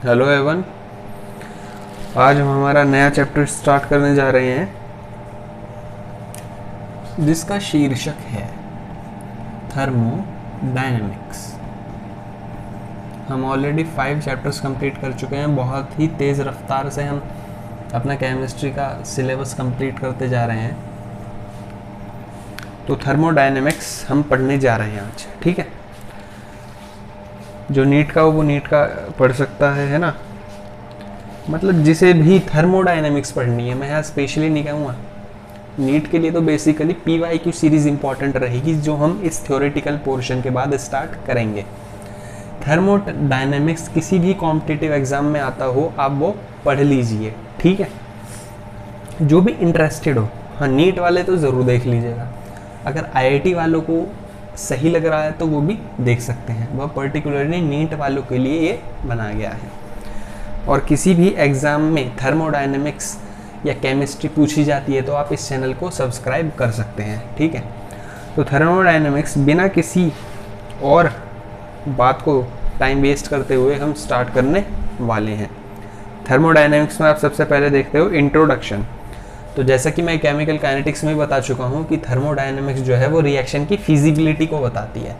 Hello Avon, आज हम हमारा नया चैप्टर स्टार्ट करने जा रहे हैं जिसका शीर्षक है थर्मोडायनेमिक्स। हम ऑलरेडी 5 चैप्टर्स कंप्लीट कर चुके हैं। बहुत ही तेज़ रफ्तार से हम अपना केमिस्ट्री का सिलेबस कंप्लीट करते जा रहे हैं। तो थर्मोडायनेमिक्स हम पढ़ने जा रहे हैं आज, ठीक है। जो नीट का हो वो नीट का पढ़ सकता है ना। मतलब जिसे भी थर्मोडायनेमिक्स पढ़नी है, मैं यहाँ स्पेशली नहीं कहूँगा। नीट के लिए तो बेसिकली PYQ सीरीज़ इंपॉर्टेंट रहेगी, जो हम इस थ्योरेटिकल पोर्शन के बाद स्टार्ट करेंगे। थर्मोडायनेमिक्स किसी भी कॉम्पिटिटिव एग्जाम में आता हो, आप वो पढ़ लीजिए, ठीक है। जो भी इंटरेस्टेड हो, हाँ नीट वाले तो ज़रूर देख लीजिएगा। अगर IIT वालों को सही लग रहा है तो वो भी देख सकते हैं। वह पर्टिकुलरली नीट वालों के लिए ये बनाया गया है। और किसी भी एग्ज़ाम में थर्मोडायनेमिक्स या केमिस्ट्री पूछी जाती है तो आप इस चैनल को सब्सक्राइब कर सकते हैं, ठीक है। तो थर्मोडायनेमिक्स बिना किसी और बात को टाइम वेस्ट करते हुए हम स्टार्ट करने वाले हैं। थर्मोडायनेमिक्स में आप सबसे पहले देखते हो इंट्रोडक्शन। तो जैसा कि मैं केमिकल काइनेटिक्स में बता चुका हूँ कि थर्मोडायनेमिक्स जो है वो रिएक्शन की फिजिबिलिटी को बताती है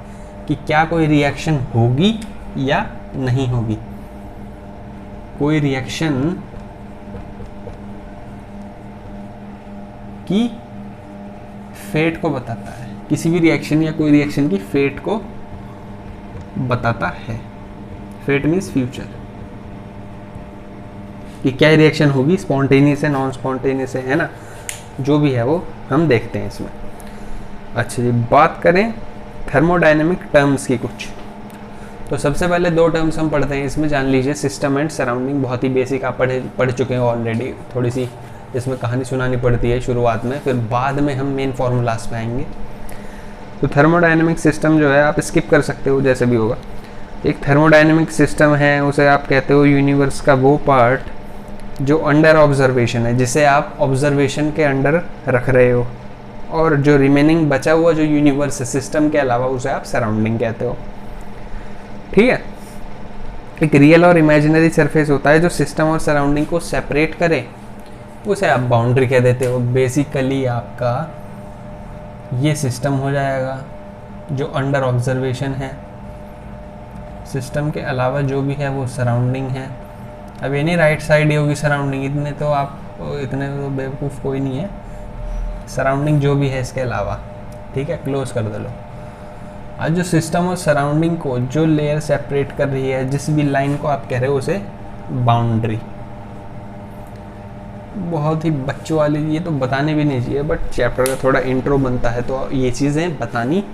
कि क्या कोई रिएक्शन होगी या नहीं होगी। कोई रिएक्शन की फेट को बताता है, किसी भी रिएक्शन या कोई रिएक्शन की फेट को बताता है। फेट मीन्स फ्यूचर, कि क्या रिएक्शन होगी, स्पॉन्टेनियस है, नॉन स्पॉन्टेनियस है ना, जो भी है वो हम देखते हैं इसमें। अच्छा जी, बात करें थर्मोडायनेमिक टर्म्स की कुछ, तो सबसे पहले 2 टर्म्स हम पढ़ते हैं इसमें, जान लीजिए। सिस्टम एंड सराउंडिंग, बहुत ही बेसिक आप पढ़ चुके हैं ऑलरेडी। थोड़ी सी इसमें कहानी सुनानी पड़ती है शुरुआत में, फिर बाद में हम मेन फार्मूलाज पे आएंगे। तो थर्मोडायनेमिक सिस्टम जो है आप स्किप कर सकते हो, जैसे भी होगा। एक थर्मोडायनेमिक सिस्टम है, उसे आप कहते हो यूनिवर्स का वो पार्ट जो अंडर ऑब्जर्वेशन है, जिसे आप ऑब्जर्वेशन के अंडर रख रहे हो, और जो रिमेनिंग बचा हुआ जो यूनिवर्स है सिस्टम के अलावा, उसे आप सराउंडिंग कहते हो, ठीक है। एक रियल और इमेजिनरी सरफेस होता है जो सिस्टम और सराउंडिंग को सेपरेट करे, उसे आप बाउंड्री कह देते हो। बेसिकली आपका ये सिस्टम हो जाएगा जो अंडर ऑब्जर्वेशन है, सिस्टम के अलावा जो भी है वो सराउंडिंग है। अब ये नहीं राइट साइड ही होगी सराउंडिंग, इतने तो बेवकूफ़ कोई नहीं है। सराउंडिंग जो भी है इसके अलावा, ठीक है, क्लोज कर दो लो। आज जो सिस्टम और सराउंडिंग को जो लेयर सेपरेट कर रही है, जिस भी लाइन को आप कह रहे हो, उसे बाउंड्री। बहुत ही बच्चों वाली, ये तो बताने भी नहीं चाहिए, बट चैप्टर का थोड़ा इंट्रो बनता है तो ये चीज़ें बतानी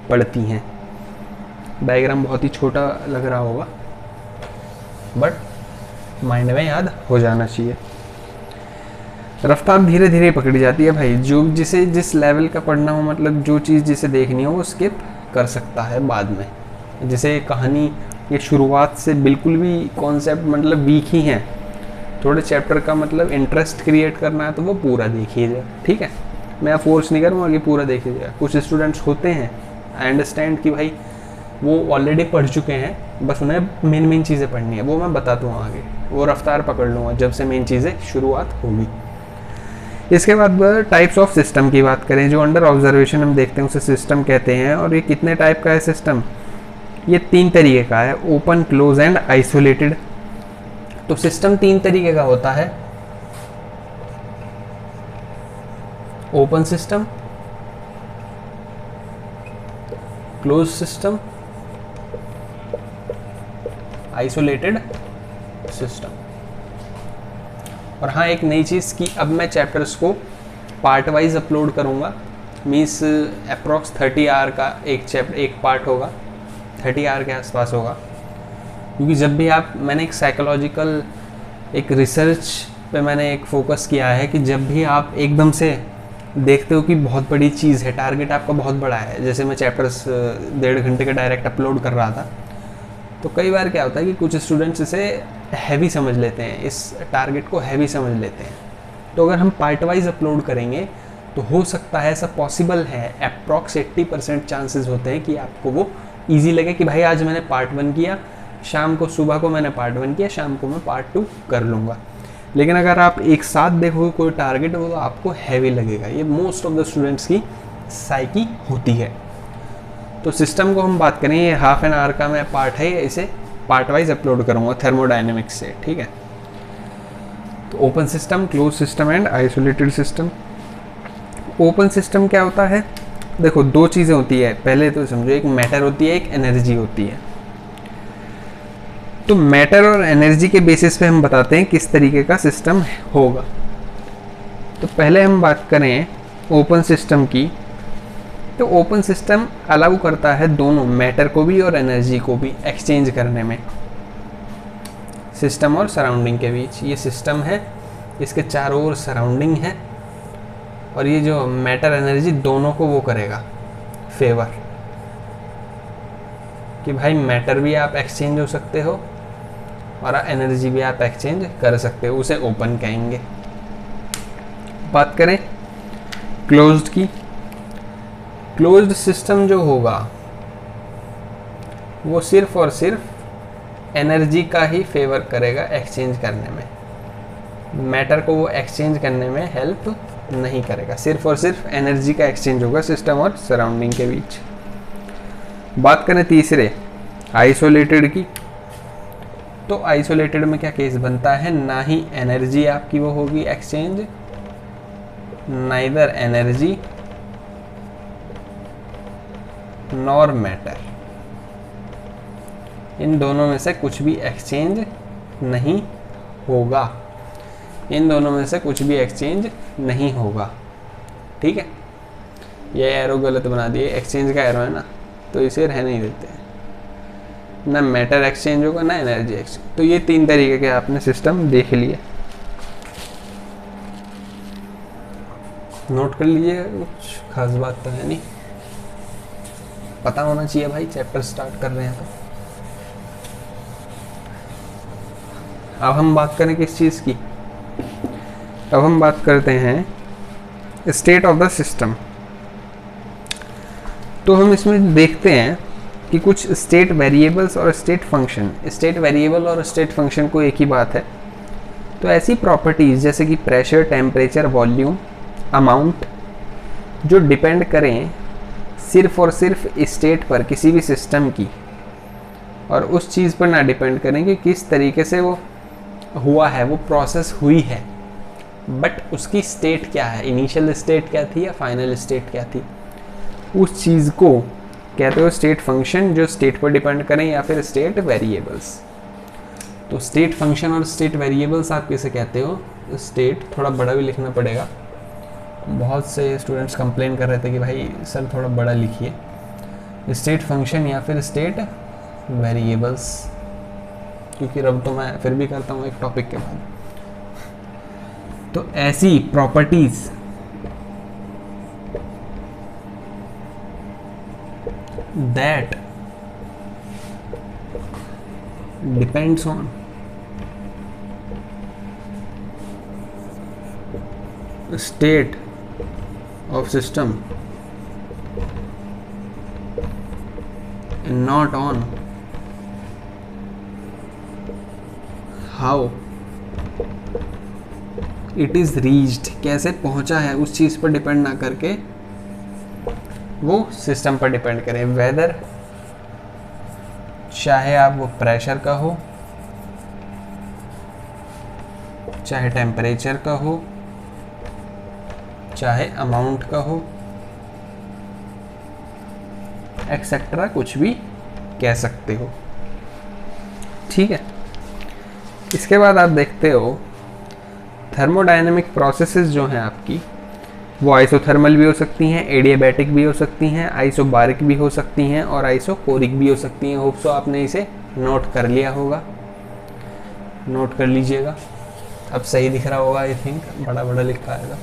पड़ती हैं। डायग्राम बहुत ही छोटा लग रहा होगा, बट माइंड में याद हो जाना चाहिए। रफ्तार धीरे धीरे पकड़ी जाती है भाई, जो जिसे जिस लेवल का पढ़ना हो, मतलब जो चीज़ जिसे देखनी हो वो स्किप कर सकता है बाद में। जिसे कहानी ये शुरुआत से बिल्कुल भी कॉन्सेप्ट मतलब वीक ही हैं, थोड़े चैप्टर का मतलब इंटरेस्ट क्रिएट करना है तो वो पूरा देखिएगा, ठीक है। मैं फोर्स नहीं करूँगा कि पूरा देखिएगा। कुछ स्टूडेंट्स होते हैं, आई अंडरस्टैंड कि भाई वो ऑलरेडी पढ़ चुके हैं, बस उन्हें मेन चीज़ें पढ़नी है, वो मैं बताता हूँ आगे। वो रफ्तार पकड़ लूँगा जब से मेन चीज़ें शुरुआत होगी। इसके बाद टाइप्स ऑफ सिस्टम की बात करें, जो अंडर ऑब्जर्वेशन हम देखते हैं उसे सिस्टम कहते हैं। और ये कितने टाइप का है सिस्टम? ये 3 तरीके का है, ओपन, क्लोज एंड आइसोलेटेड। तो सिस्टम 3 तरीके का होता है, open system, close system, isolated system. और हाँ, एक नई चीज़ की अब मैं चैप्टर्स को पार्ट वाइज अपलोड करूँगा। मीन्स अप्रॉक्स 30 आवर का एक पार्ट होगा, 30 आवर के आसपास होगा। क्योंकि जब भी मैंने एक साइकोलॉजिकल एक रिसर्च पे मैंने एक फोकस किया है कि जब भी आप एकदम से देखते हो कि बहुत बड़ी चीज़ है, टारगेट आपका बहुत बड़ा है, जैसे मैं चैप्टर्स 1.5 घंटे का डायरेक्ट अपलोड कर रहा था, तो कई बार क्या होता है कि कुछ स्टूडेंट्स इसे हैवी समझ लेते हैं, इस टारगेट को हैवी समझ लेते हैं। तो अगर हम पार्ट वाइज अपलोड करेंगे तो हो सकता है, ऐसा पॉसिबल है, अप्रॉक्स 80% चांसेस होते हैं कि आपको वो ईजी लगे कि भाई आज मैंने पार्ट 1 किया, शाम को, सुबह को मैंने पार्ट 1 किया, शाम को मैं पार्ट 2 कर लूँगा। लेकिन अगर आप एक साथ देखोगे कोई टारगेट हो तो आपको हैवी लगेगा। ये मोस्ट ऑफ द स्टूडेंट्स की साइकी होती है। तो सिस्टम को हम बात करें, ये हाफ एन आवर का मैं पार्ट है, इसे पार्ट वाइज अपलोड करूँगा थर्मोडायनेमिक्स से, ठीक है। तो open system, close system and isolated system. Open system क्या होता है? देखो दो चीज़ें होती है, पहले तो समझो, एक मैटर होती है, एक एनर्जी होती है। तो मैटर और एनर्जी के बेसिस पे हम बताते हैं किस तरीके का सिस्टम होगा। तो पहले हम बात करें ओपन सिस्टम की, तो ओपन सिस्टम अलाउ करता है दोनों, मैटर को भी और एनर्जी को भी एक्सचेंज करने में, सिस्टम और सराउंडिंग के बीच। ये सिस्टम है, इसके चारों ओर सराउंडिंग है, और ये जो मैटर एनर्जी दोनों को वो करेगा फेवर, कि भाई मैटर भी आप एक्सचेंज हो सकते हो और एनर्जी भी आप एक्सचेंज कर सकते हो, उसे ओपन कहेंगे। बात करें क्लोज्ड की, क्लोज्ड सिस्टम जो होगा वो सिर्फ और सिर्फ एनर्जी का ही फेवर करेगा एक्सचेंज करने में, मैटर को वो एक्सचेंज करने में हेल्प नहीं करेगा, सिर्फ और सिर्फ एनर्जी का एक्सचेंज होगा सिस्टम और सराउंडिंग के बीच। बात करें तीसरे आइसोलेटेड की, तो आइसोलेटेड में क्या केस बनता है, ना ही एनर्जी आपकी वो होगी exchange, neither energy nor matter, इन दोनों में से कुछ भी एक्सचेंज नहीं होगा, इन दोनों में से कुछ भी एक्सचेंज नहीं होगा, ठीक है। ये एरो गलत बना दिए, एक्सचेंज का एरो है ना, तो इसे रहने ही देते हैं, ना मैटर एक्सचेंज होगा ना एनर्जी एक्सचेंज। तो ये तीन तरीके के आपने सिस्टम देख लिए, नोट कर लीजिए, कुछ खास बात तो है नहीं, पता होना चाहिए भाई, चैप्टर स्टार्ट कर रहे हैं तो। अब हम बात करें किस चीज़ की, अब हम बात करते हैं स्टेट ऑफ द सिस्टम। तो हम इसमें देखते हैं कि कुछ स्टेट वेरिएबल्स और स्टेट फंक्शन, स्टेट वेरिएबल और स्टेट फंक्शन को एक ही बात है। तो ऐसी प्रॉपर्टीज़ जैसे कि प्रेशर, टेम्परेचर, वॉल्यूम, अमाउंट, जो डिपेंड करें सिर्फ और सिर्फ स्टेट पर किसी भी सिस्टम की, और उस चीज़ पर ना डिपेंड करें कि किस तरीके से वो हुआ है, वो प्रोसेस हुई है, बट उसकी स्टेट क्या है, इनिशियल स्टेट क्या थी या फाइनल स्टेट क्या थी, उस चीज़ को कहते हो स्टेट फंक्शन, जो स्टेट पर डिपेंड करें, या फिर स्टेट वेरिएबल्स। तो स्टेट फंक्शन और स्टेट वेरिएबल्स आप कैसे कहते हो, स्टेट थोड़ा बड़ा भी लिखना पड़ेगा, बहुत से स्टूडेंट्स कंप्लेन कर रहे थे कि भाई सर थोड़ा बड़ा लिखिए, स्टेट फंक्शन या फिर स्टेट वेरिएबल्स, क्योंकि रब तो मैं फिर भी करता हूँ एक टॉपिक के बाद। तो ऐसी properties that depends on state of system and not on how it is reached, कैसे पहुंचा है उस चीज़ पर डिपेंड ना करके वो सिस्टम पर डिपेंड करे, वेदर चाहे आप वो प्रेशर का हो, चाहे टेम्परेचर का हो, चाहे अमाउंट का हो, एक्सेट्रा, कुछ भी कह सकते हो, ठीक है। इसके बाद आप देखते हो थर्मोडायनेमिक प्रोसेसेस जो हैं आपकी, वो आइसोथर्मल भी हो सकती हैं, एडियाबैटिक भी हो सकती हैं, आइसोबारिक भी हो सकती हैं, और आइसोकोरिक भी हो सकती हैं। होप सो आपने इसे नोट कर लिया होगा, नोट कर लीजिएगा। अब सही दिख रहा होगा, आई थिंक बड़ा बड़ा लिखा आएगा।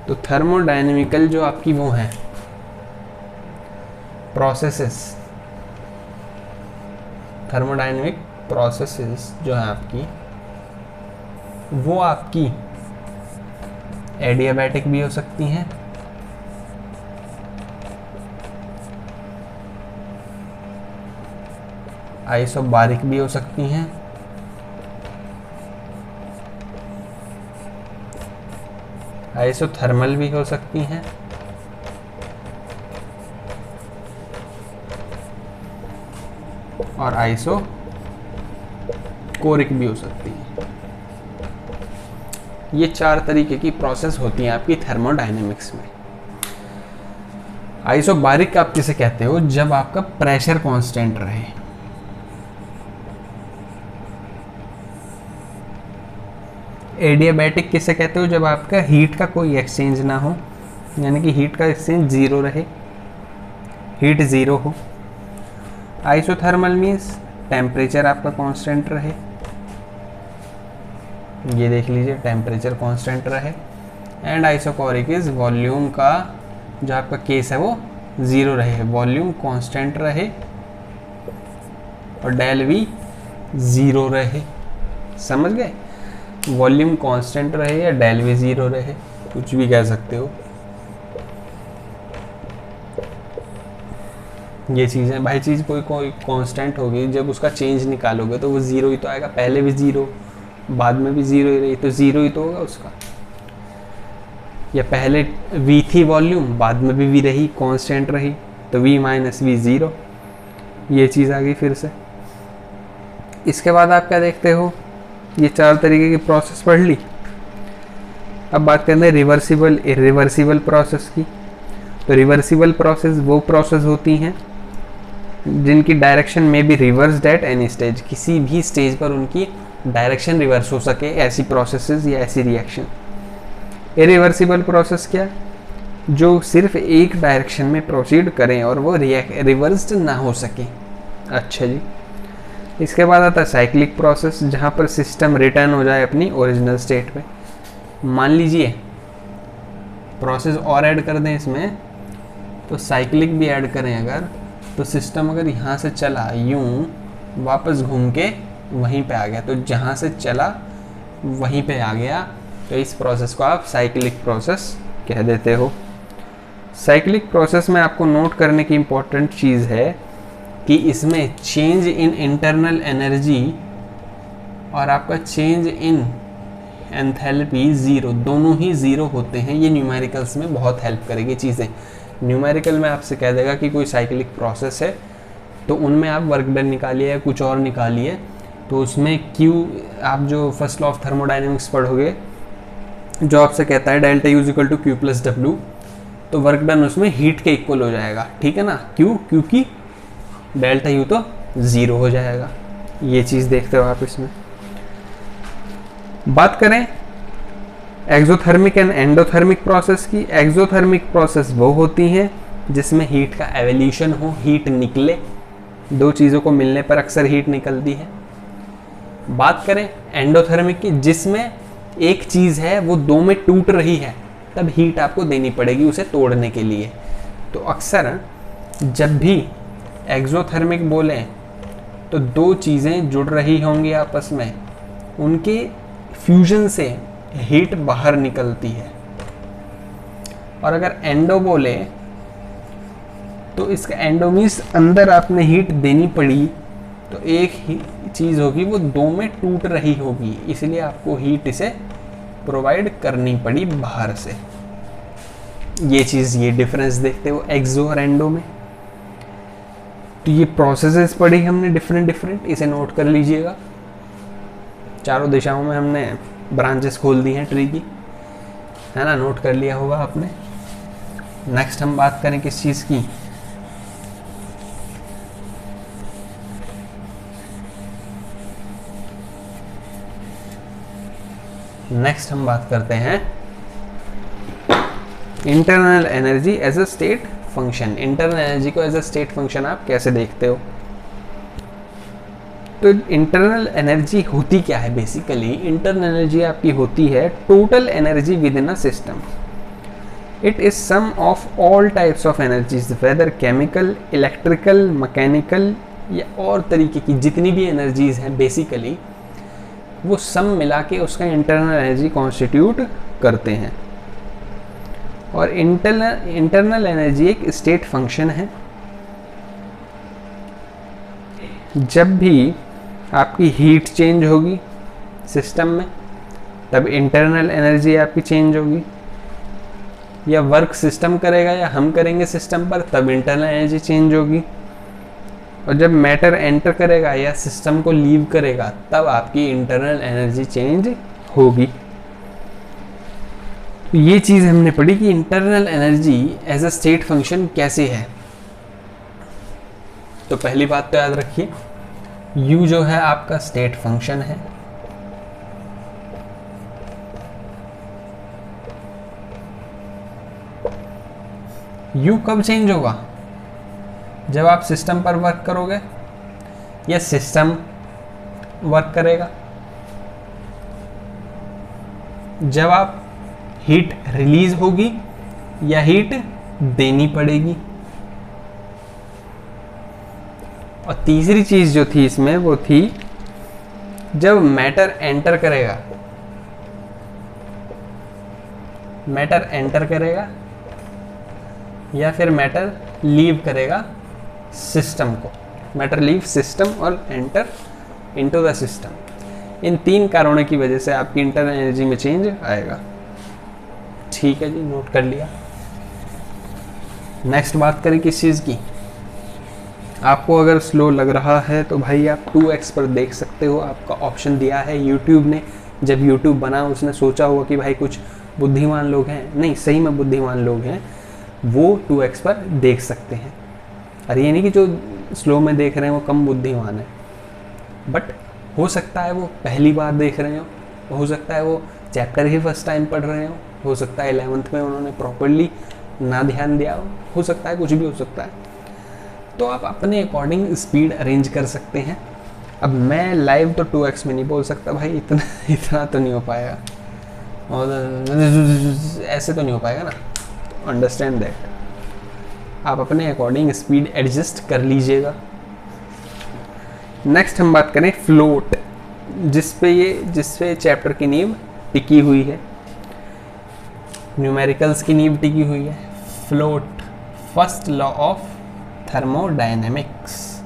तो थर्मोडायनेमिकल जो आपकी वो हैं प्रोसेसेस, थर्मोडायनेमिक प्रोसेसेस जो है आपकी, वो आपकी एडियाबैटिक भी हो सकती हैं, आइसोबारिक भी हो सकती हैं, आइसोथर्मल भी हो सकती हैं, और आइसोकोरिक भी हो सकती है। ये 4 तरीके की प्रोसेस होती हैं आपकी थर्मोडायनेमिक्स में। आइसोबारिक आप किसे कहते हो? जब आपका प्रेशर कांस्टेंट रहे। एडियाबैटिक किसे कहते हो? जब आपका हीट का कोई एक्सचेंज ना हो, यानी कि हीट का एक्सचेंज जीरो रहे, हीट जीरो हो। आइसोथर्मल मीन्स टेम्परेचर आपका कांस्टेंट रहे, ये देख लीजिए टेम्परेचर कांस्टेंट रहे। एंड आइसोकोरिक इज वॉल्यूम का जो आपका केस है वो जीरो रहे, वॉल्यूम कांस्टेंट रहे और डेल वी जीरो रहे। समझ गए? वॉल्यूम कांस्टेंट रहे या डेल वी जीरो रहे, कुछ भी कह सकते हो। ये चीज़ है भाई, चीज़ कोई कांस्टेंट होगी, जब उसका चेंज निकालोगे तो वो जीरो ही तो आएगा। पहले भी जीरो, बाद में भी जीरो ही रही, तो जीरो ही तो होगा उसका। या पहले v थी वॉल्यूम, बाद में भी v रही, कांस्टेंट रही, तो v माइनस वी जीरो। ये चीज़ आ गई फिर से। इसके बाद आप क्या देखते हो? ये 4 तरीके की प्रोसेस पढ़ ली। अब बात करते हैं रिवर्सिबल इरिवर्सिबल प्रोसेस की। तो रिवर्सिबल प्रोसेस वो प्रोसेस होती हैं जिनकी डायरेक्शन में भी रिवर्स एट एनी स्टेज, किसी भी स्टेज पर उनकी डायरेक्शन रिवर्स हो सके, ऐसी प्रोसेसेस या ऐसी रिएक्शन। इरिवर्सिबल प्रोसेस क्या? जो सिर्फ एक डायरेक्शन में प्रोसीड करें और वो रिवर्स्ड ना हो सके। अच्छा जी। इसके बाद आता है साइक्लिक प्रोसेस, जहाँ पर सिस्टम रिटर्न हो जाए अपनी ओरिजिनल स्टेट पे। मान लीजिए प्रोसेस और ऐड कर दें इसमें, तो साइक्लिक भी ऐड करें अगर, तो सिस्टम अगर यहाँ से चला यूं वापस घूम के वहीं पे आ गया, तो जहाँ से चला वहीं पे आ गया, तो इस प्रोसेस को आप साइक्लिक प्रोसेस कह देते हो। साइक्लिक प्रोसेस में आपको नोट करने की इम्पोर्टेंट चीज़ है कि इसमें चेंज इन इंटरनल एनर्जी और आपका चेंज इन एंथैल्पी ज़ीरो, दोनों ही ज़ीरो होते हैं। ये न्यूमेरिकल्स में बहुत हेल्प करेगी चीज़ें। न्यूमेरिकल में आपसे कह देगा कि कोई साइक्लिक प्रोसेस है, तो उनमें आप वर्क डन निकालिए या कुछ और निकालिए, तो उसमें क्यू, आप जो फर्स्ट लॉ ऑफ थर्मोडायनेमिक्स पढ़ोगे जो आपसे कहता है delta U equal to Q plus W, तो वर्क डन उसमें हीट के इक्वल हो जाएगा। ठीक है ना? क्यों? क्योंकि डेल्टा यू तो ज़ीरो हो जाएगा। ये चीज़ देखते हो आप इसमें। बात करें एक्सोथर्मिक एंड एंडोथर्मिक प्रोसेस की। एक्सोथर्मिक प्रोसेस वो होती हैं जिसमें हीट का एवोल्यूशन हो, हीट निकले, दो चीज़ों को मिलने पर अक्सर हीट निकलती है। बात करें एंडोथर्मिक की, जिसमें एक चीज़ है वो दो में टूट रही है, तब हीट आपको देनी पड़ेगी उसे तोड़ने के लिए। तो अक्सर जब भी एक्सोथर्मिक बोलें तो दो चीज़ें जुड़ रही होंगी आपस में, उनके फ्यूजन से हीट बाहर निकलती है। और अगर एंडो बोले तो इसका एंडो मीन्स अंदर आपने हीट देनी पड़ी, तो एक ही चीज़ होगी वो दो में टूट रही होगी, इसलिए आपको हीट इसे प्रोवाइड करनी पड़ी बाहर से। ये चीज़, ये डिफरेंस देखते हो एक्सो और एंडो में। तो ये प्रोसेसेस पढ़ी हमने डिफरेंट, इसे नोट कर लीजिएगा। चारों दिशाओं में हमने ब्रांचेस खोल दी हैं ट्री की, है ना? नोट कर लिया होगा आपने। नेक्स्ट हम बात करें किस चीज़ की? नेक्स्ट हम बात करते हैं internal energy as a state function. Internal energy को एज अ स्टेट फंक्शन आप कैसे देखते हो? तो इंटरनल एनर्जी होती क्या है? बेसिकली इंटरनल एनर्जी आपकी होती है total energy within a system. It is sum of all types of energies, whether chemical, electrical, mechanical या और तरीके की जितनी भी एनर्जीज हैं, बेसिकली वो सब मिला के उसका इंटरनल एनर्जी कॉन्स्टिट्यूट करते हैं। और इंटरनल एनर्जी एक स्टेट फंक्शन है। जब भी आपकी हीट चेंज होगी सिस्टम में तब इंटरनल एनर्जी आपकी चेंज होगी, या वर्क सिस्टम करेगा या हम करेंगे सिस्टम पर तब इंटरनल एनर्जी चेंज होगी, और जब मैटर एंटर करेगा या सिस्टम को लीव करेगा तब आपकी इंटरनल एनर्जी चेंज होगी। तो ये चीज़ हमने पढ़ी कि internal energy as a state function कैसे है। तो पहली बात तो याद रखिए, U जो है आपका स्टेट फंक्शन है, U कब चेंज होगा? जब आप सिस्टम पर वर्क करोगे या सिस्टम वर्क करेगा, जब आप हीट रिलीज होगी या हीट देनी पड़ेगी, और तीसरी चीज जो थी इसमें वो थी जब मैटर एंटर करेगा, मैटर एंटर करेगा या फिर मैटर लीव करेगा सिस्टम को, मैटर लीव सिस्टम और एंटर इनटू द सिस्टम। इन तीन कारणों की वजह से आपकी इंटरनल एनर्जी में चेंज आएगा। ठीक है जी, नोट कर लिया। नेक्स्ट बात करें किस चीज़ की। आपको अगर स्लो लग रहा है तो भाई आप 2x पर देख सकते हो, आपका ऑप्शन दिया है यूट्यूब ने। जब यूट्यूब बना उसने सोचा होगा कि भाई कुछ बुद्धिमान लोग हैं, नहीं सही में बुद्धिमान लोग हैं, वो 2x पर देख सकते हैं। और ये नहीं कि जो स्लो में देख रहे हैं वो कम बुद्धिमान है, बट हो सकता है वो पहली बार देख रहे हो सकता है वो चैप्टर ही फर्स्ट टाइम पढ़ रहे हो सकता है 11th में उन्होंने प्रॉपरली ना ध्यान दिया हो सकता है कुछ भी हो सकता है। तो आप अपने अकॉर्डिंग स्पीड अरेंज कर सकते हैं। अब मैं लाइव तो 2x में नहीं बोल सकता भाई, इतना तो नहीं हो पाएगा, और ऐसे तो नहीं हो पाएगा ना, अंडरस्टैंड दैट। आप अपने अकॉर्डिंग स्पीड एडजस्ट कर लीजिएगा। नेक्स्ट हम बात करें फ्लोट, जिसपे चैप्टर की नींव टिकी हुई है, न्यूमेरिकल्स की नींव टिकी हुई है। Float, first law of thermodynamics,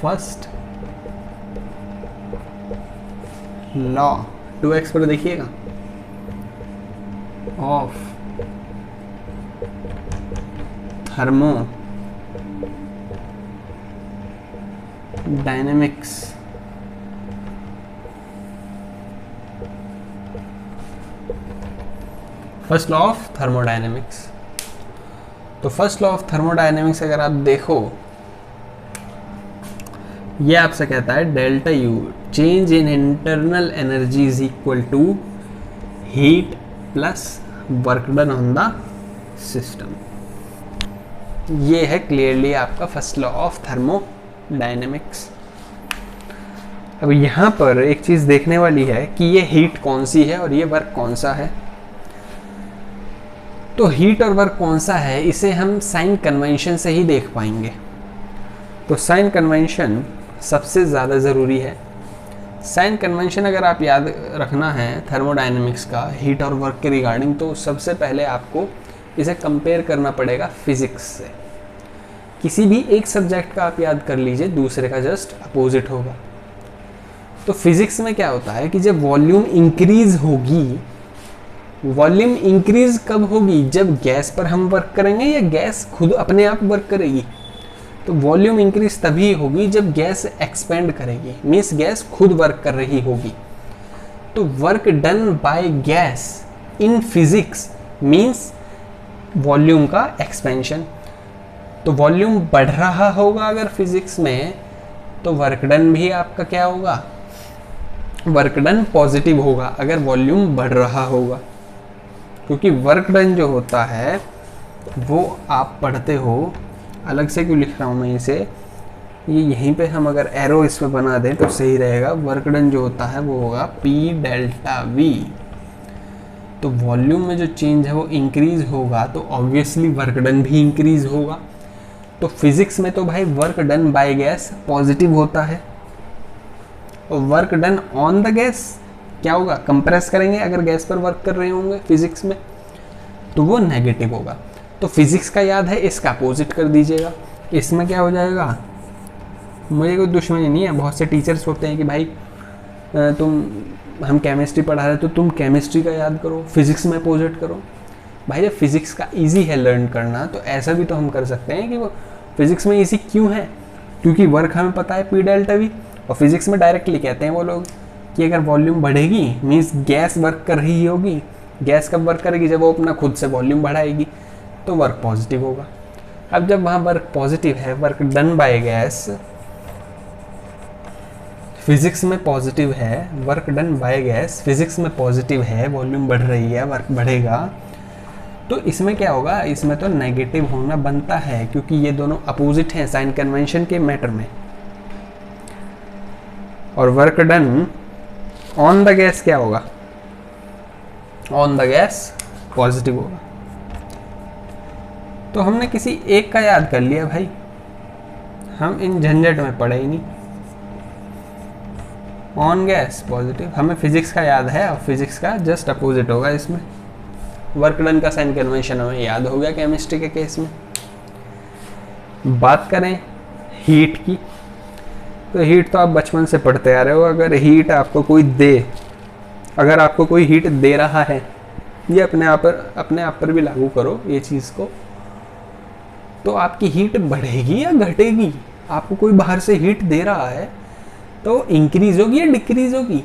first law 2x पर देखिएगा of thermodynamics. First law of thermodynamics. तो फर्स्ट लॉ ऑफ थर्मोडायनेमिक्स अगर आप देखो, ये आपसे कहता है delta U, change in internal energy is equal to heat plus work done on the system. ये है क्लियरली आपका फर्स्ट लॉ ऑफ थर्मोडायनेमिक्स। अब यहाँ पर एक चीज़ देखने वाली है कि ये हीट कौन सी है और ये वर्क कौन सा है। तो हीट और वर्क कौन सा है इसे हम साइन कन्वेंशन से ही देख पाएंगे। तो साइन कन्वेंशन सबसे ज़्यादा ज़रूरी है। साइन कन्वेंशन अगर आप याद रखना है थर्मोडायनेमिक्स का हीट और वर्क के रिगार्डिंग, तो सबसे पहले आपको इसे कंपेयर करना पड़ेगा फिजिक्स से। किसी भी एक सब्जेक्ट का आप याद कर लीजिए, दूसरे का जस्ट अपोजिट होगा। तो फिजिक्स में क्या होता है कि जब वॉल्यूम इंक्रीज होगी, वॉल्यूम इंक्रीज कब होगी? जब गैस पर हम वर्क करेंगे या गैस खुद अपने आप वर्क करेगी। तो वॉल्यूम इंक्रीज तभी होगी जब गैस एक्सपेंड करेगी, मीन्स गैस खुद वर्क कर रही होगी। तो work done by gas in physics means volume का एक्सपेंशन। तो वॉल्यूम बढ़ रहा होगा अगर फिजिक्स में, तो वर्क डन भी आपका क्या होगा? वर्क डन पॉजिटिव होगा अगर वॉल्यूम बढ़ रहा होगा, क्योंकि वर्क डन जो होता है वो आप पढ़ते हो, अलग से क्यों लिख रहा हूँ मैं इसे, ये यहीं पे हम अगर एरो इसमें बना दें तो सही रहेगा। वर्क डन जो होता है वो होगा P डेल्टा V। तो वॉल्यूम में जो चेंज है वो इंक्रीज होगा, तो ऑब्वियसली वर्क डन भी इंक्रीज होगा। तो फिजिक्स में तो भाई work done by gas positive होता है, और work done on the gas क्या होगा? कंप्रेस करेंगे अगर गैस पर वर्क कर रहे होंगे फिजिक्स में, तो वो नेगेटिव होगा। तो फिजिक्स का याद है, इसका अपोजिट कर दीजिएगा। इसमें क्या हो जाएगा, मुझे कोई दुश्मनी नहीं है, बहुत से टीचर्स होते हैं कि भाई हम केमिस्ट्री पढ़ा रहे तो तुम केमिस्ट्री का याद करो, फिजिक्स में अपोजिट करो। भाई जब फिजिक्स का इजी है लर्न करना तो ऐसा भी तो हम कर सकते हैं कि वो फिजिक्स में इजी क्यों है, क्योंकि वर्क हमें पता है पी डेल्टा वी, और फिजिक्स में डायरेक्टली कहते हैं वो लोग कि अगर वॉल्यूम बढ़ेगी मीन्स गैस वर्क कर रही होगी। गैस कब वर्क करेगी, जब वो अपना खुद से वॉल्यूम बढ़ाएगी, तो वर्क पॉजिटिव होगा। अब जब वहाँ वर्क पॉजिटिव है, work done by gas, physics में पॉजिटिव है, work done by gas physics में पॉजिटिव है, वॉल्यूम बढ़ रही है, वर्क बढ़ेगा, तो इसमें क्या होगा, इसमें तो नेगेटिव होना बनता है, क्योंकि ये दोनों अपोजिट हैं साइन कन्वेंशन के मैटर में। और work done on the gas क्या होगा, ऑन द गैस पॉजिटिव होगा। तो हमने किसी एक का याद कर लिया भाई, हम इन झंझट में पड़े ही नहीं। ऑन गैस पॉजिटिव, हमें फिजिक्स का याद है, और फिजिक्स का जस्ट अपोजिट होगा इसमें। वर्क डन का साइन कन्वेंशन हमें याद हो गया केमिस्ट्री के केस में। बात करें हीट की, तो हीट तो आप बचपन से पढ़ते आ रहे हो। अगर हीट आपको कोई दे, अगर आपको कोई हीट दे रहा है, ये अपने आप पर भी लागू करो ये चीज़ को, तो आपकी हीट बढ़ेगी या घटेगी। आपको कोई बाहर से हीट दे रहा है तो इंक्रीज होगी या डिक्रीज होगी,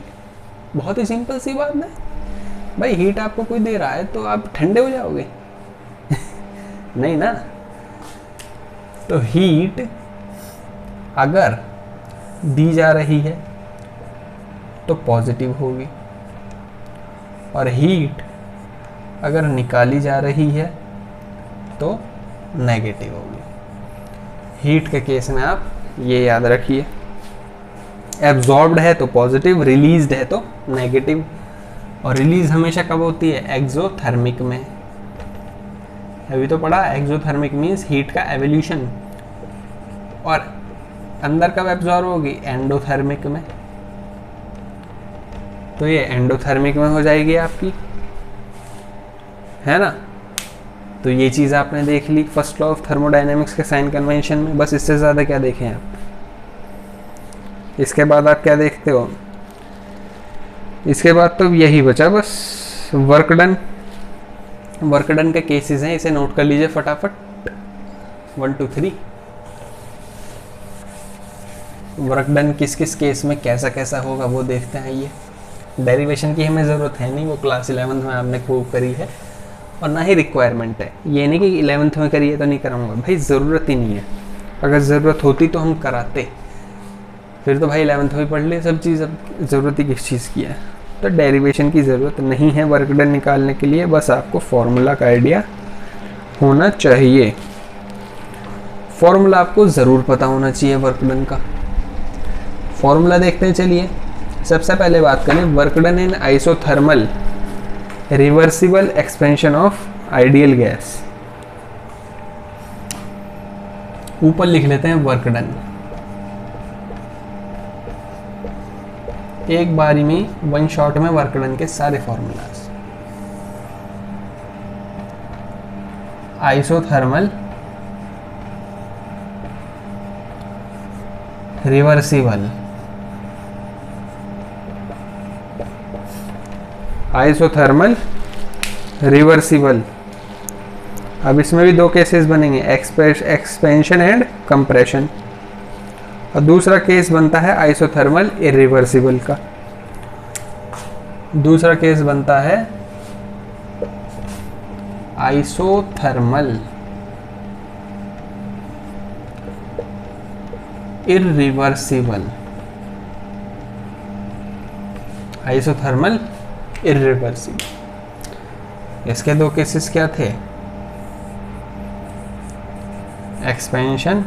बहुत ही सिंपल सी बात है भाई। हीट आपको कोई दे रहा है तो आप ठंडे हो जाओगे नहीं ना। तो हीट अगर दी जा रही है तो पॉजिटिव होगी, और हीट अगर निकाली जा रही है तो नेगेटिव होगी। हीट के केस में आप ये याद रखिए, एब्जॉर्ब्ड है तो पॉजिटिव, रिलीज्ड है तो नेगेटिव। और रिलीज हमेशा कब होती है, एक्सोथर्मिक में। अभी तो पढ़ा एक्सोथर्मिक मीन्स हीट का एवोल्यूशन। और अंदर कब एब्जॉर्ब होगी, एंडोथर्मिक में। तो ये एंडोथर्मिक में हो जाएगी आपकी, है ना। तो ये चीज़ आपने देख ली फर्स्ट लॉ ऑफ थर्मोडायनेमिक्स के साइन कन्वेंशन में। बस इससे ज़्यादा क्या देखें आप। इसके बाद आप क्या देखते हो, इसके बाद तो यही बचा बस वर्क डन। वर्क डन के केसेस हैं, इसे नोट कर लीजिए फटाफट 1 2 3। वर्क डन किस किस केस में कैसा कैसा होगा वो देखते हैं। ये डेरिवेशन की हमें ज़रूरत है नहीं, वो क्लास 11th में आपने खूब करी है, और ना ही रिक्वायरमेंट है। ये नहीं कि 11th में करी है तो नहीं कराऊंगा, भाई ज़रूरत ही नहीं है। अगर ज़रूरत होती तो हम कराते, फिर तो भाई 11th में पढ़ ले सब चीज़। अब ज़रूरत ही किस चीज़ की है, तो डेरिवेशन की ज़रूरत नहीं है वर्क डन निकालने के लिए। बस आपको फॉर्मूला का आइडिया होना चाहिए। फॉर्मूला आपको ज़रूर पता होना चाहिए वर्क डन का। फॉर्मूला देखते हैं चलिए। सबसे पहले बात करें work done in isothermal reversible expansion of ideal gas. ऊपर लिख लेते हैं वर्क डन, एक बारी में वन शॉट में वर्क डन के सारे formulas. Isothermal reversible, isothermal reversible. अब इसमें भी दो केसेस बनेंगे, एक्सपेंशन एंड कंप्रेशन, और दूसरा केस बनता है आइसोथर्मल इरिवर्सिबल का। दूसरा केस बनता है आइसोथर्मल इरिवर्सिबल। आइसोथर्मल इरिवर्सिबल, इसके दो केसेस क्या थे, एक्सपेंशन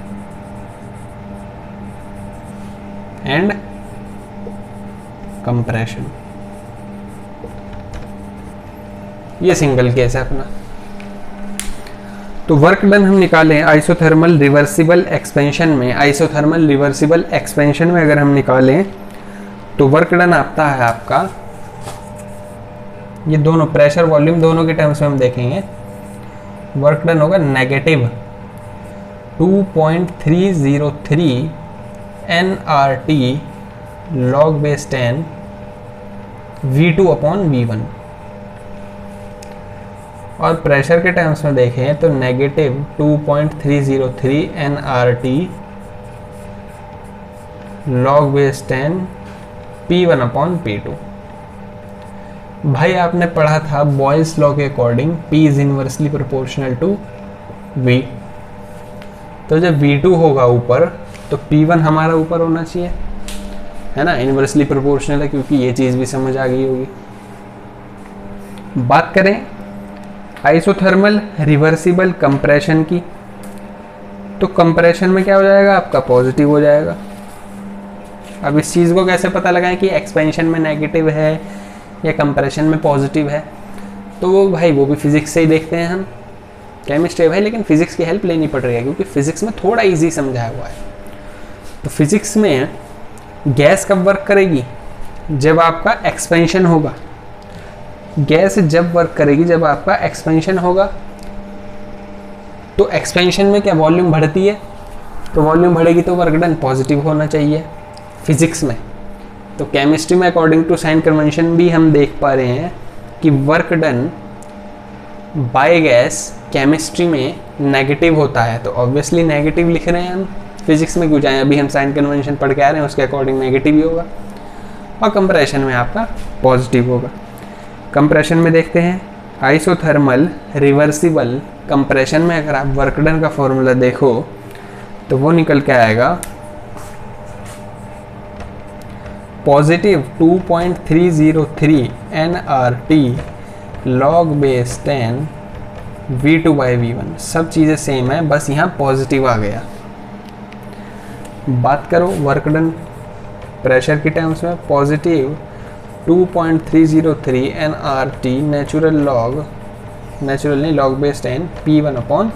एंड कंप्रेशन। ये सिंगल केस है अपना। तो वर्क डन हम निकालें आइसोथर्मल रिवर्सिबल एक्सपेंशन में, आइसोथर्मल रिवर्सिबल एक्सपेंशन में अगर हम निकालें तो वर्क डन आता है आपका, ये दोनों प्रेशर वॉल्यूम दोनों के टर्म्स में हम देखेंगे, वर्क डन होगा negative 2.303 nRT log base 10 V2 upon V1। और प्रेशर के टर्म्स में देखें तो negative 2.303 nRT log base 10 P1 upon P2। भाई आपने पढ़ा था बॉयल्स लॉ के according P is inversely proportional to V। तो जब V2 होगा ऊपर तो P1 हमारा ऊपर होना चाहिए, है ना, इनवर्सली प्रोपोर्शनल है, क्योंकि ये चीज़ भी समझ आ गई होगी। बात करें आइसोथर्मल रिवर्सिबल कंप्रेशन की, तो कंप्रेशन में क्या हो जाएगा आपका, पॉजिटिव हो जाएगा। अब इस चीज़ को कैसे पता लगाएं कि एक्सपेंशन में नेगेटिव है या कंप्रेशन में पॉजिटिव है, तो वो भाई वो भी फिजिक्स से ही देखते हैं हम। केमिस्ट्री है भाई, लेकिन फिजिक्स की हेल्प लेनी पड़ रही है क्योंकि फिजिक्स में थोड़ा इजी समझाया हुआ है। तो फिजिक्स में गैस कब वर्क करेगी, जब आपका एक्सपेंशन होगा। गैस जब वर्क करेगी जब आपका एक्सपेंशन होगा। तो एक्सपेंशन में क्या वॉल्यूम बढ़ती है, तो वॉल्यूम बढ़ेगी तो वर्क डन पॉजिटिव होना चाहिए फिजिक्स में। तो केमिस्ट्री में अकॉर्डिंग टू साइन कन्वेंशन भी हम देख पा रहे हैं कि work done by gas chemistry में नेगेटिव होता है, तो ऑब्वियसली नेगेटिव लिख रहे हैं हम। फिजिक्स में क्यों जाएं, अभी हम साइन कन्वेंशन पढ़ के आ रहे हैं, उसके अकॉर्डिंग नेगेटिव ही होगा। और कंप्रेशन में आपका पॉजिटिव होगा। कंप्रेशन में देखते हैं आइसोथर्मल रिवर्सिबल कंप्रेशन में अगर आप वर्क डन का फॉर्मूला देखो तो वो निकल के आएगा positive 2.303 nRT log base 10 V2 by V1। सब चीज़ें सेम है, बस यहाँ पॉजिटिव आ गया। बात करो वर्क डन प्रेशर की टर्म्स में, पॉजिटिव 2.303 nRT नेचुरल नहीं log base 10 P1 upon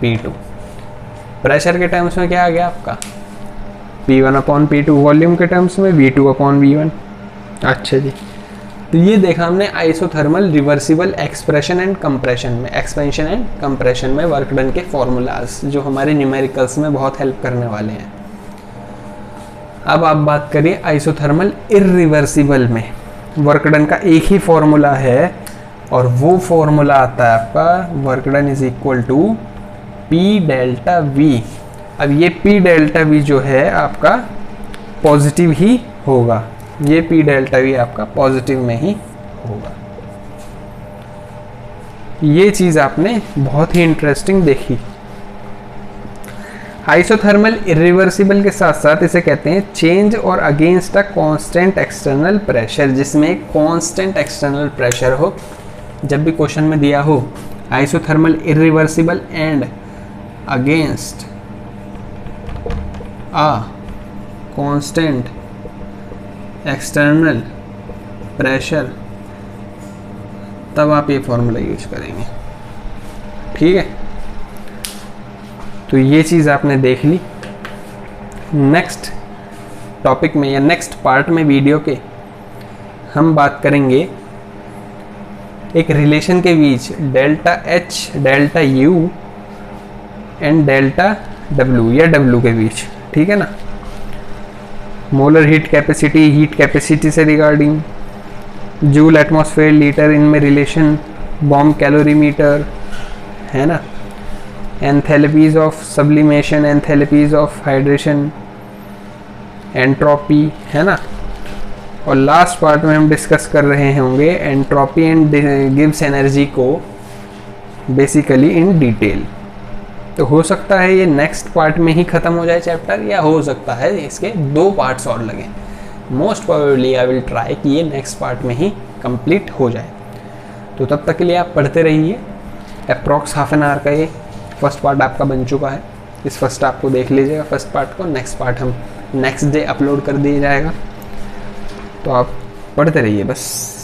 P2। Pressure के टर्म्स में क्या आ गया आपका, P1 अपॉन P2। वॉल्यूम के टर्म्स में V2 अपॉन V1। अच्छा जी, तो ये देखा हमने isothermal reversible expression and compression में, एक्सपेंशन एंड कंप्रेशन में वर्क डन के फॉर्मूलाज जो हमारे न्यूमेरिकल्स में बहुत हेल्प करने वाले हैं। अब आप बात करिए आइसोथर्मल इरिवर्सिबल में। वर्क डन का एक ही फॉर्मूला है और वो फॉर्मूला आता है आपका work done is equal to P delta V। अब ये P डेल्टा V जो है आपका पॉजिटिव ही होगा, ये P डेल्टा V आपका पॉजिटिव में ही होगा। ये चीज़ आपने बहुत ही इंटरेस्टिंग देखी। आइसोथर्मल इरिवर्सिबल के साथ साथ इसे कहते हैं चेंज और against a constant external pressure, जिसमें एक कांस्टेंट एक्सटर्नल प्रेशर हो। जब भी क्वेश्चन में दिया हो isothermal irreversible and against a constant external pressure, तब आप ये फॉर्मूला यूज करेंगे। ठीक है, तो ये चीज़ आपने देख ली। नेक्स्ट टॉपिक में या नेक्स्ट पार्ट में वीडियो के हम बात करेंगे एक रिलेशन के बीच delta H delta U and delta W या W के बीच। ठीक है ना, मोलर हीट कैपेसिटी से रिगार्डिंग, जूल एटमॉस्फेयर लीटर, इनमें रिलेशन, बॉम्ब कैलोरीमीटर, है ना, enthalpies of sublimation, enthalpies of hydration, entropy, है ना। और लास्ट पार्ट में हम डिस्कस कर रहे होंगे एंट्रोपी एंड गिब्स एनर्जी को बेसिकली इन डिटेल। तो हो सकता है ये नेक्स्ट पार्ट में ही ख़त्म हो जाए चैप्टर, या हो सकता है इसके 2 पार्ट्स और लगें। Most probably I will try कि ये नेक्स्ट पार्ट में ही कंप्लीट हो जाए। तो तब तक के लिए आप पढ़ते रहिए। अप्रॉक्स हाफ एन आवर का ये फर्स्ट पार्ट आपका बन चुका है। इस फर्स्ट आपको देख लीजिएगा फर्स्ट पार्ट को, नेक्स्ट पार्ट हम नेक्स्ट डे अपलोड कर दिया जाएगा। तो आप पढ़ते रहिए बस।